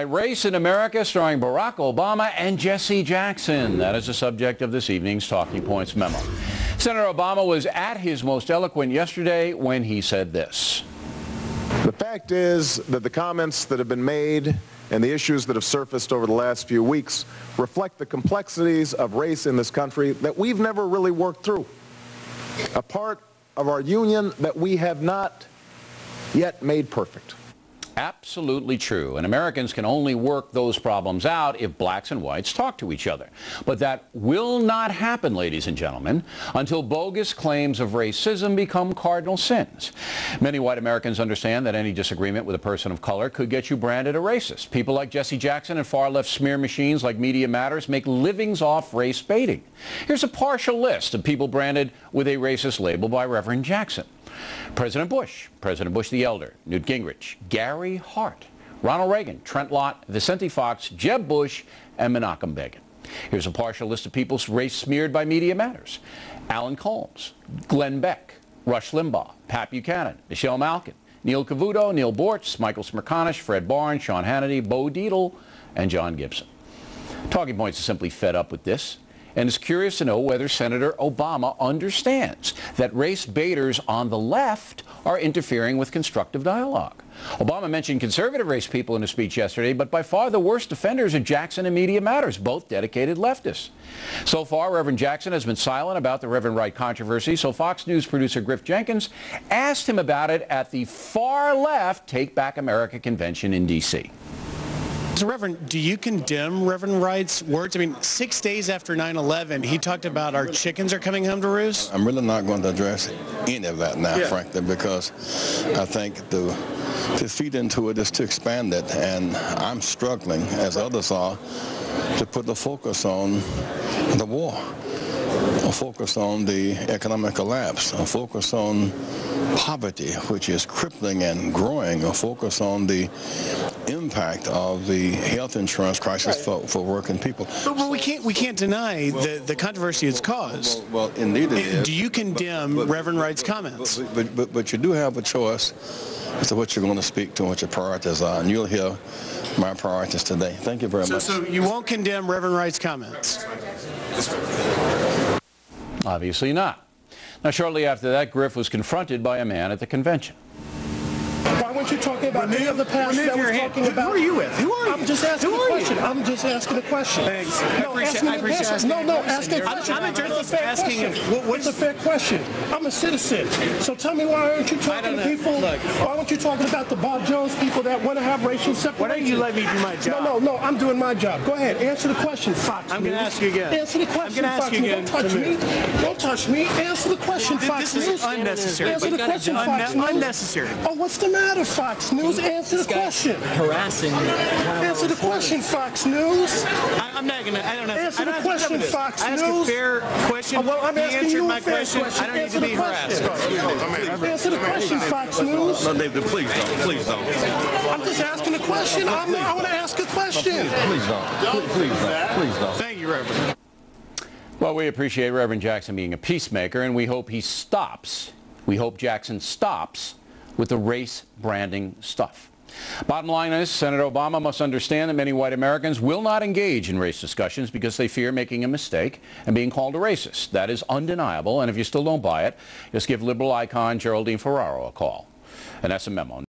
Race in America, starring Barack Obama and Jesse Jackson. That is the subject of this evening's Talking Points memo. Senator Obama was at his most eloquent yesterday when he said this. The fact is that the comments that have been made and the issues that have surfaced over the last few weeks reflect the complexities of race in this country that we've never really worked through. A part of our union that we have not yet made perfect. Absolutely true. And Americans can only work those problems out if blacks and whites talk to each other. But that will not happen, ladies and gentlemen, until bogus claims of racism become cardinal sins. Many white Americans understand that any disagreement with a person of color could get you branded a racist. People like Jesse Jackson and far-left smear machines like Media Matters make livings off race baiting. Here's a partial list of people branded with a racist label by Reverend Jackson. President Bush the Elder, Newt Gingrich, Gary Hart, Ronald Reagan, Trent Lott, Vicente Fox, Jeb Bush, and Menachem Begin. Here's a partial list of people race smeared by Media Matters. Alan Colmes, Glenn Beck, Rush Limbaugh, Pat Buchanan, Michelle Malkin, Neil Cavuto, Neil Bortz, Michael Smerconish, Fred Barnes, Sean Hannity, Bo Dietl, and John Gibson. Talking Points is simply fed up with this and is curious to know whether Senator Obama understands that race baiters on the left are interfering with constructive dialogue. Obama mentioned conservative race people in a speech yesterday, but by far the worst offenders are Jackson and Media Matters, both dedicated leftists. So far, Reverend Jackson has been silent about the Reverend Wright controversy, so Fox News producer Griff Jenkins asked him about it at the far-left Take Back America convention in D.C. So, Reverend, do you condemn Reverend Wright's words? I mean, 6 days after 9/11, he talked about our chickens are coming home to roost. I'm really not going to address any of that now, frankly, because I think to feed into it is to expand it, and I'm struggling, as others are, to put the focus on the war, a focus on the economic collapse, a focus on poverty, which is crippling and growing, a focus on the impact of the health insurance crisis for working people. But we can't deny the controversy it's caused. Well, indeed it is. Do you condemn Reverend Wright's comments? But you do have a choice as to what you're going to speak to and what your priorities are, and you'll hear my priorities today. Thank you very much. So you won't condemn Reverend Wright's comments? Obviously not. Now, shortly after that, Griff was confronted by a man at the convention. Why weren't you talking about any of the past that was talking about? Who are you with? Who are you? I'm just asking a question. I'm just asking a question. Thanks. No, I appreciate asking. No, ask a question. I'm a journalist asking if... What's a fair question? I'm a citizen. So tell me, why aren't you talking to people? Why aren't you talking about the Bob Jones people that want to have racial separation? Why don't you let me do my job? No, I'm doing my job. Go ahead. Answer the question, Fox I'm going to ask you again. Answer the question, Fox News. Don't touch me. Don't touch me. Answer the question, Fox News. This is unnecessary. Answer the question, Fox News. Unnecessary. Oh, what's the matter, Fox News? Answer the question. Harassing. Answer the question, Fox News. I'm not going to. I don't have. Answer the question, Fox I News. ask a fair question. Well, I'm asking you my a fair question. question. I don't need to be harassed. Answer the question, Fox News. No, David, please don't. Please don't. I'm just asking a question. I want to ask a question. Please don't. Please don't. Please don't. Thank you, Reverend. Well, we appreciate Reverend Jackson being a peacemaker, and we hope he stops. We hope Jackson stops with the race branding stuff. Bottom line is, Senator Obama must understand that many white Americans will not engage in race discussions because they fear making a mistake and being called a racist. That is undeniable, and if you still don't buy it, just give liberal icon Geraldine Ferraro a call. And that's a memo.